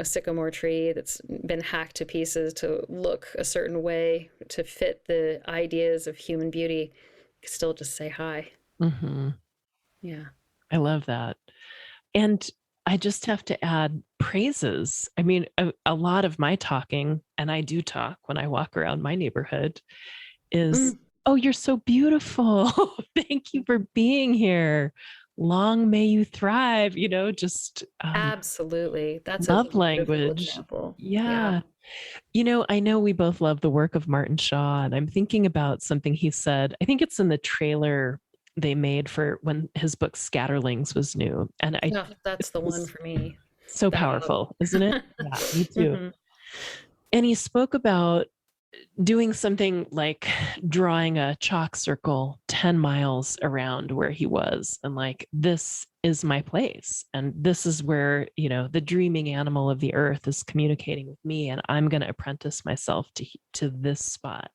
sycamore tree that's been hacked to pieces to look a certain way to fit the ideas of human beauty. Still just say hi. Mm-hmm. Yeah. I love that. And I just have to add praises. I mean, a lot of my talking, and I do talk when I walk around my neighborhood, is, oh, you're so beautiful. Thank you for being here. Long may you thrive, just absolutely. That's love a language. Example. Yeah. I know we both love the work of Martin Shaw, and I'm thinking about something he said. I think it's in the trailer they made for when his book Scatterlings was new. And that's the one for me. So powerful, isn't it? Yeah, me too. Mm-hmm. And he spoke about doing something like drawing a chalk circle 10 miles around where he was, and like, this is my place, and this is where the dreaming animal of the earth is communicating with me, and I'm going to apprentice myself to this spot.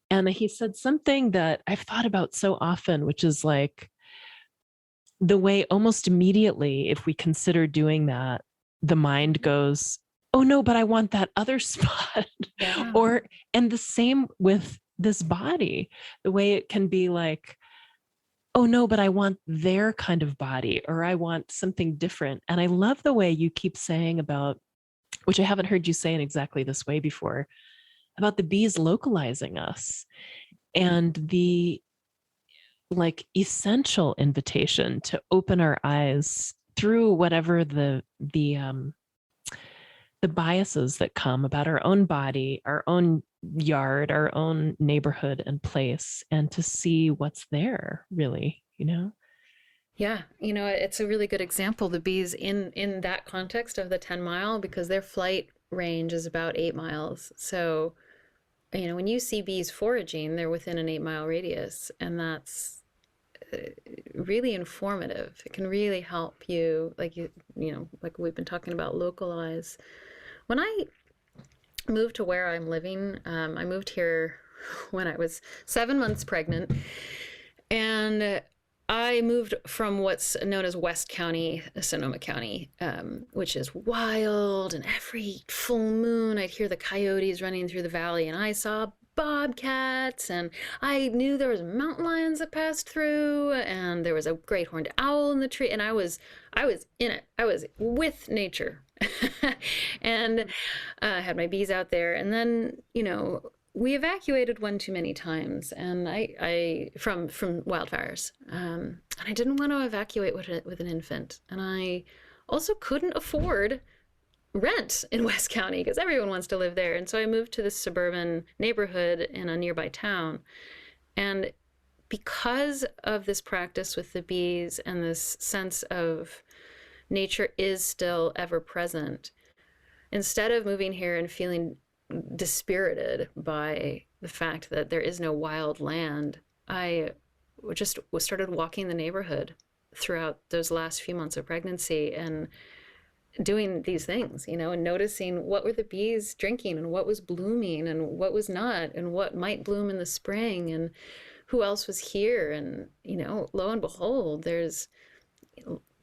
And he said something that I've thought about so often, which is like, the way almost immediately, if we consider doing that, the mind goes, oh no, but I want that other spot. Yeah. And the same with this body, the way it can be like, oh no, but I want their kind of body, or I want something different. And I love the way you keep saying about, which I haven't heard you say in exactly this way before, about the bees localizing us, and the essential invitation to open our eyes through whatever the biases that come about our own body, our own yard, our own neighborhood and place, and to see what's there, really, Yeah, it's a really good example, the bees in that context of the 10 mile, because their flight range is about 8 miles. So, when you see bees foraging, they're within an 8 mile radius, and that's really informative. It can really help you, like we've been talking about, localize. When I moved to where I'm living, I moved here when I was 7 months pregnant, and I moved from what's known as West County, Sonoma County, which is wild, and every full moon I'd hear the coyotes running through the valley, and I saw bobcats, and I knew there was mountain lions that passed through, and there was a great horned owl in the tree, and I was in it. I was with nature. And had my bees out there, and then we evacuated one too many times, and I from wildfires, and I didn't want to evacuate with an infant, and I also couldn't afford rent in West County because everyone wants to live there, and so I moved to this suburban neighborhood in a nearby town, and because of this practice with the bees and this sense of nature is still ever present, instead of moving here and feeling dispirited by the fact that there is no wild land, I just started walking the neighborhood throughout those last few months of pregnancy and doing these things, and noticing what were the bees drinking and what was blooming and what was not and what might bloom in the spring and who else was here. And, lo and behold, there's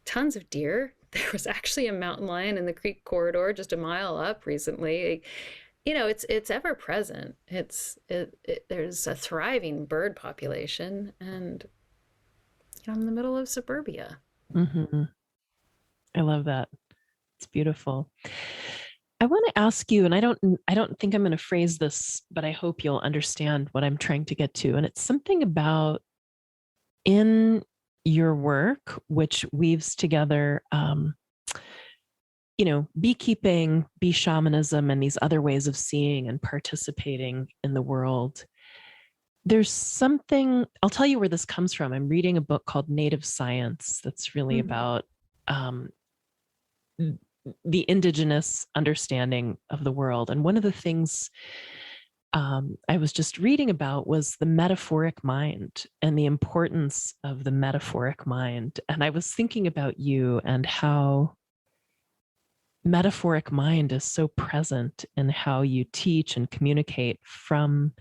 tons of deer. There was actually a mountain lion in the creek corridor just a mile up recently. It's ever present. There's a thriving bird population, and I'm in the middle of suburbia. Mm-hmm. I love that. It's beautiful. I want to ask you, and I don't think I'm going to phrase this, but I hope you'll understand what I'm trying to get to. And it's something about in your work, which weaves together, beekeeping, bee shamanism, and these other ways of seeing and participating in the world. There's something, I'll tell you where this comes from. I'm reading a book called Native Science that's really about the indigenous understanding of the world. And one of the things I was just reading about was the metaphoric mind and the importance of the metaphoric mind. And I was thinking about you and how metaphoric mind is so present in how you teach and communicate, from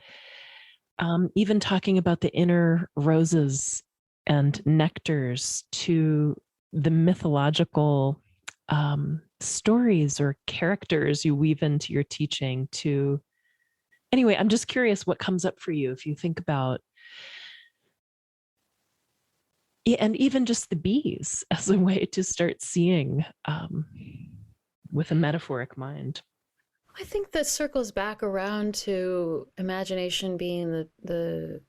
even talking about the inner roses and nectars to the mythological stories or characters you weave into your teaching. Anyway, I'm just curious what comes up for you if you think about, and even just the bees as a way to start seeing with a metaphoric mind. I think that circles back around to imagination being the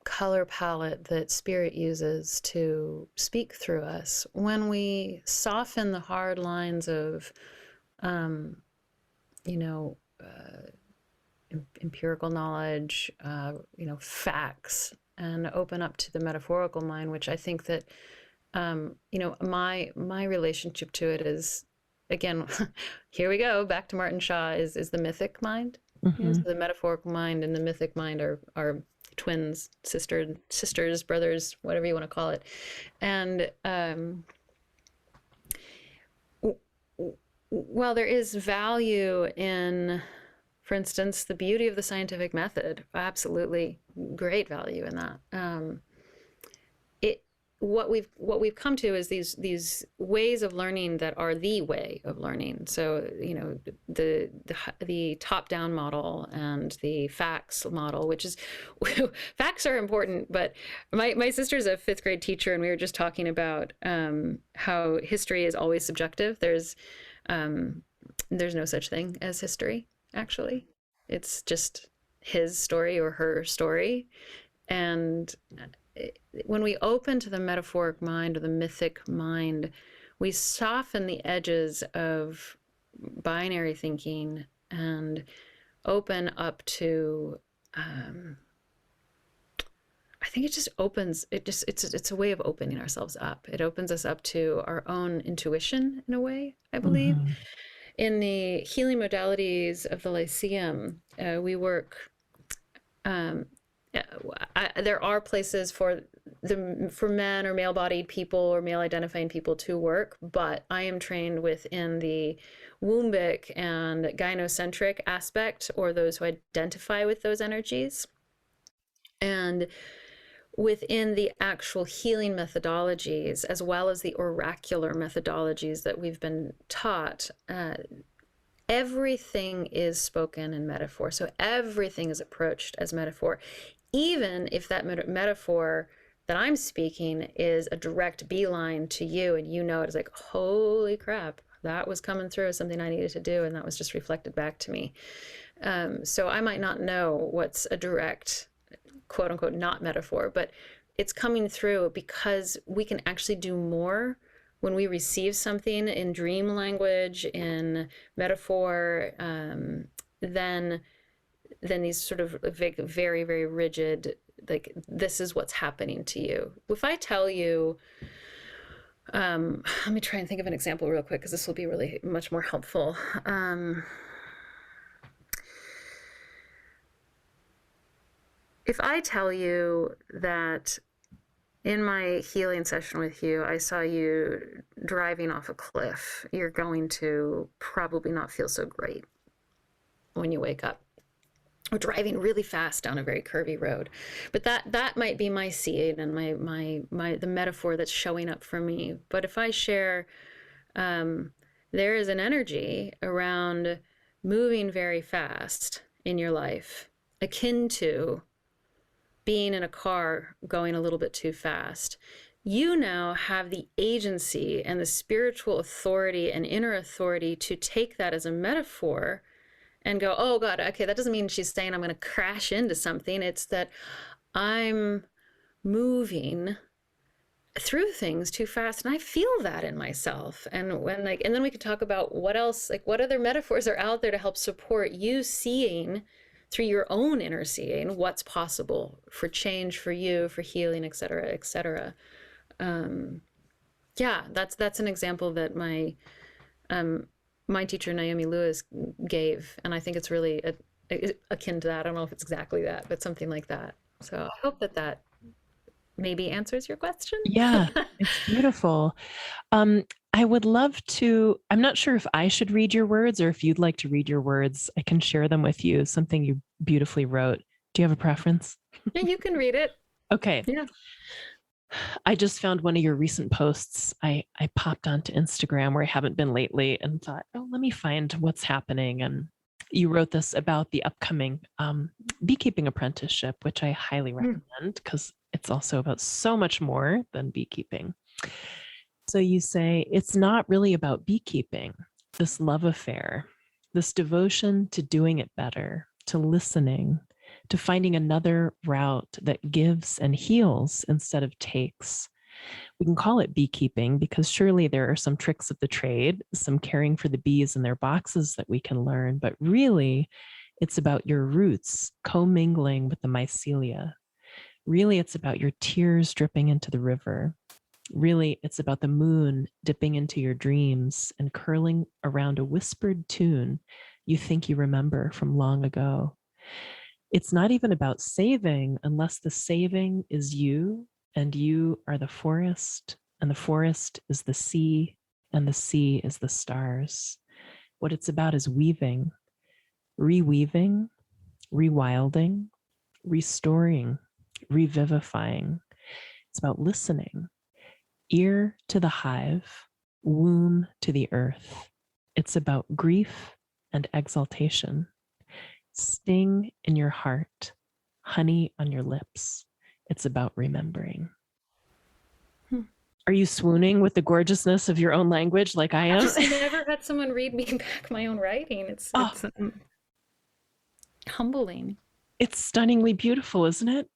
color palette that spirit uses to speak through us. When we soften the hard lines of, empirical knowledge, facts, and open up to the metaphorical mind, which I think that, my relationship to it is, again, here we go, back to Martin Shaw, is the mythic mind. So the metaphorical mind and the mythic mind are twins, sisters, brothers, whatever you want to call it. And while there is value in, for instance, the beauty of the scientific method, absolutely great value in that. What we've come to is these ways of learning that are the way of learning. So the top-down model and the facts model, which is facts are important. But my sister's a fifth grade teacher, and we were just talking about how history is always subjective. There's no such thing as history. Actually, it's just his story or her story, and when we open to the metaphoric mind or the mythic mind, we soften the edges of binary thinking and open up to, I think it just opens, it's a way of opening ourselves up. It opens us up to our own intuition in a way, I believe. In the healing modalities of the Lyceum, we work, there are places for men or male-bodied people or male-identifying people to work, but I am trained within the wombic and gynocentric aspect, or those who identify with those energies. And within the actual healing methodologies, as well as the oracular methodologies that we've been taught, everything is spoken in metaphor. So everything is approached as metaphor, even if that metaphor that I'm speaking is a direct beeline to you, and you know it is like, holy crap, that was coming through as something I needed to do, and that was just reflected back to me. So I might not know what's a direct, quote unquote, not metaphor, but it's coming through because we can actually do more when we receive something in dream language, in metaphor, than these sort of very, very rigid, like, this is what's happening to you. If I tell you, let me try and think of an example real quick, because this will be really much more helpful. If I tell you that in my healing session with you, I saw you driving off a cliff, you're going to probably not feel so great when you wake up. Or driving really fast down a very curvy road. But that might be my seed and the metaphor that's showing up for me. But if I share, there is an energy around moving very fast in your life, akin to being in a car going a little bit too fast. You now have the agency and the spiritual authority and inner authority to take that as a metaphor and go, oh God, okay, that doesn't mean she's saying I'm going to crash into something. It's that I'm moving through things too fast, and I feel that in myself. And and then we could talk about what else, like what other metaphors are out there to help support you seeing through your own inner seeing what's possible for change, for you, for healing, et cetera, et cetera. Yeah, that's an example that my teacher, Naomi Lewis, gave. And I think it's really akin to that. I don't know if it's exactly that, but something like that. So I hope that maybe answers your question. Yeah, it's beautiful. I would love to, I'm not sure if I should read your words or if you'd like to read your words. I can share them with you, something you beautifully wrote. Do you have a preference? Yeah, you can read it. Okay. Yeah. I just found one of your recent posts. I popped onto Instagram where I haven't been lately and thought, oh, let me find what's happening. And you wrote this about the upcoming beekeeping apprenticeship, which I highly recommend because it's also about so much more than beekeeping. So you say, it's not really about beekeeping, this love affair, this devotion to doing it better, to listening, to finding another route that gives and heals instead of takes. We can call it beekeeping because surely there are some tricks of the trade, some caring for the bees in their boxes that we can learn, but really it's about your roots commingling with the mycelia. Really, it's about your tears dripping into the river. Really, it's about the moon dipping into your dreams and curling around a whispered tune you think you remember from long ago. It's not even about saving unless the saving is you, and you are the forest, and the forest is the sea, and the sea is the stars. What it's about is weaving, reweaving, rewilding, restoring, revivifying. It's about listening, ear to the hive, womb to the earth. It's about grief and exaltation, sting in your heart, honey on your lips. It's about remembering. Are you swooning with the gorgeousness of your own language like I am? I just never had someone read me back my own writing. It's humbling. It's stunningly beautiful, isn't it?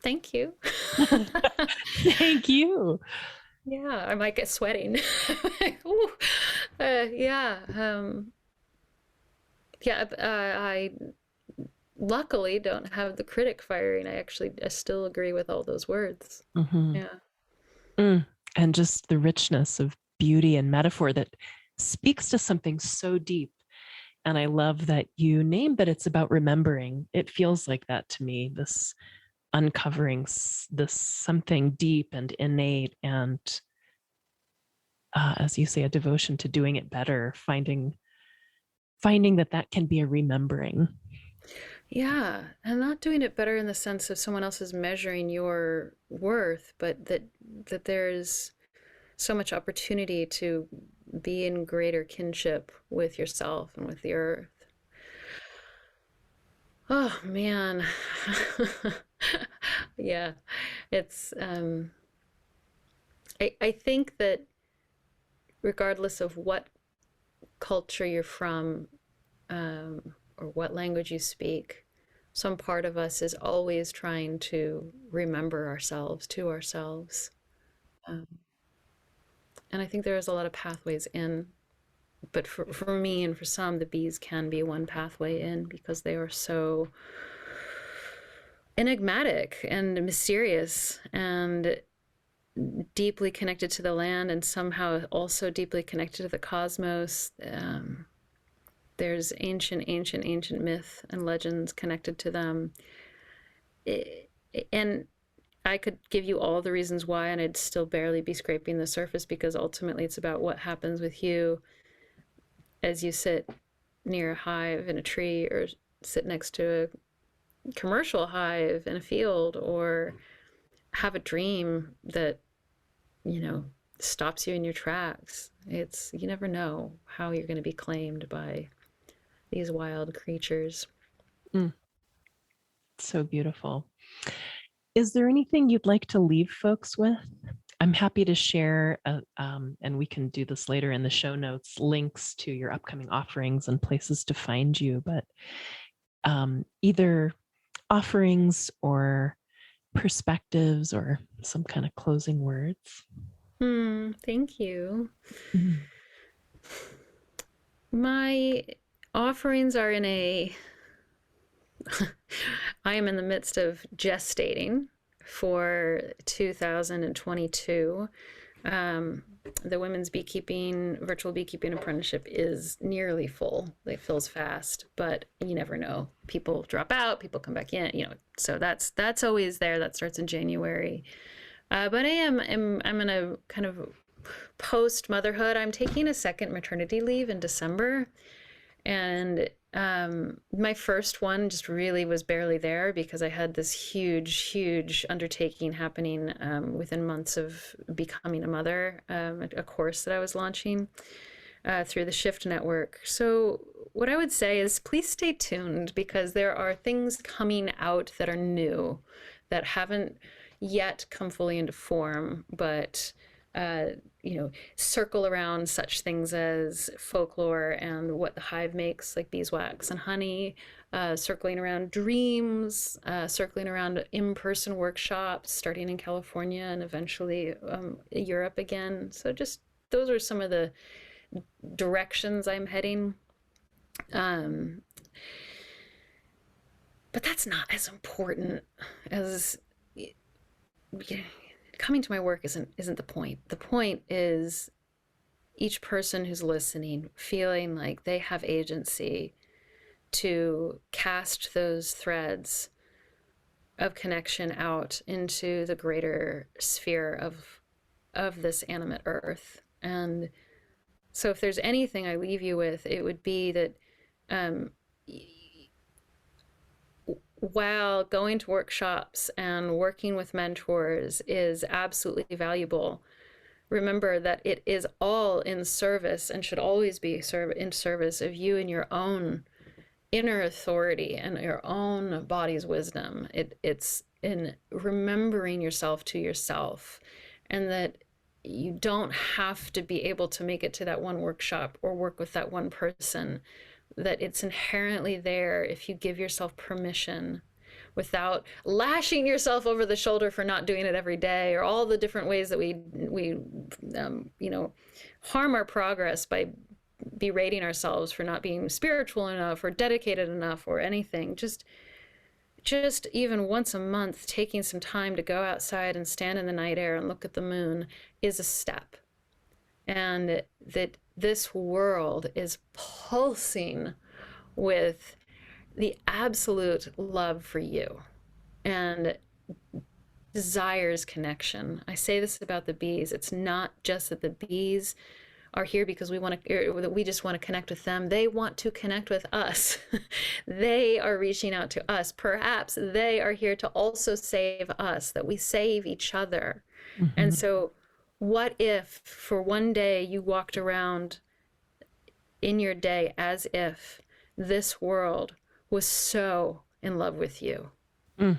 Thank you. Thank you. Yeah, I might get sweating. Yeah. I luckily don't have the critic firing. I still agree with all those words. Mm-hmm. Yeah. And just the richness of beauty and metaphor that speaks to something so deep. And I love that you named that it's about remembering. It feels like that to me, this uncovering this something deep and innate and, as you say, a devotion to doing it better, finding that can be a remembering. Yeah, and not doing it better in the sense of someone else is measuring your worth, but that there's so much opportunity to be in greater kinship with yourself and with the earth. Oh man. Yeah. It's I think that regardless of what culture you're from, or what language you speak, some part of us is always trying to remember ourselves to ourselves. Um, and I think there is a lot of pathways in, but for me and for some, the bees can be one pathway in because they are so enigmatic and mysterious and deeply connected to the land, and somehow also deeply connected to the cosmos. There's ancient myth and legends connected to them. And I could give you all the reasons why, and I'd still barely be scraping the surface, because ultimately it's about what happens with you as you sit near a hive in a tree, or sit next to a commercial hive in a field, or have a dream that, stops you in your tracks. You never know how you're going to be claimed by these wild creatures. Mm. So beautiful. Is there anything you'd like to leave folks with? I'm happy to share, and we can do this later in the show notes, links to your upcoming offerings and places to find you, but either offerings or perspectives or some kind of closing words. Thank you. Mm. My offerings are I am in the midst of gestating for 2022. The women's virtual beekeeping apprenticeship is nearly full. It fills fast, but you never know. People drop out, people come back in, so that's always there. That starts in January. But I'm in a kind of post motherhood. I'm taking a second maternity leave in December. And my first one just really was barely there because I had this huge undertaking happening within months of becoming a mother, a course that I was launching through the Shift Network. So what I would say is please stay tuned, because there are things coming out that are new, that haven't yet come fully into form, but circle around such things as folklore and what the hive makes, like beeswax and honey, circling around dreams, circling around in-person workshops, starting in California and eventually Europe again. So just those are some of the directions I'm heading. But that's not as important as coming to my work isn't the point. The point is each person who's listening feeling like they have agency to cast those threads of connection out into the greater sphere of this animate earth. And so if there's anything I leave you with, it would be that while going to workshops and working with mentors is absolutely valuable, remember that it is all in service and should always be in service of you and your own inner authority and your own body's wisdom. It's in remembering yourself to yourself, and that you don't have to be able to make it to that one workshop or work with that one person, that it's inherently there if you give yourself permission, without lashing yourself over the shoulder for not doing it every day, or all the different ways that we harm our progress by berating ourselves for not being spiritual enough or dedicated enough or anything. Just even once a month, taking some time to go outside and stand in the night air and look at the moon is a step. And that this world is pulsing with the absolute love for you and desires connection. I say this about the bees. It's not just that the bees are here because we just want to connect with them. They want to connect with us. They are reaching out to us. Perhaps they are here to also save us, that we save each other. Mm-hmm. And so What if for one day you walked around in your day as if this world was so in love with you? So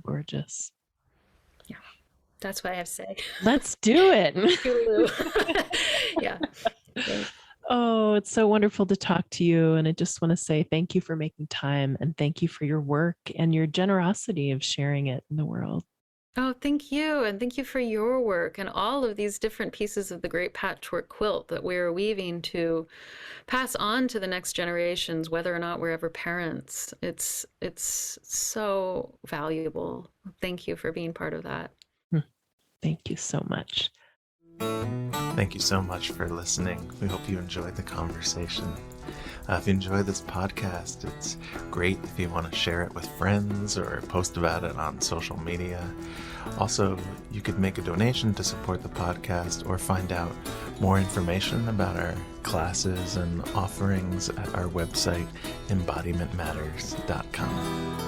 gorgeous. Yeah, that's what I have to say. Let's do it. Yeah. Thanks. Oh, it's so wonderful to talk to you. And I just want to say thank you for making time, and thank you for your work and your generosity of sharing it in the world. Oh, thank you. And thank you for your work and all of these different pieces of the great patchwork quilt that we're weaving to pass on to the next generations, whether or not we're ever parents. It's so valuable. Thank you for being part of that. Thank you so much. Thank you so much for listening. We hope you enjoyed the conversation. If you enjoy this podcast, it's great if you want to share it with friends or post about it on social media. Also, you could make a donation to support the podcast or find out more information about our classes and offerings at our website, embodimentmatters.com.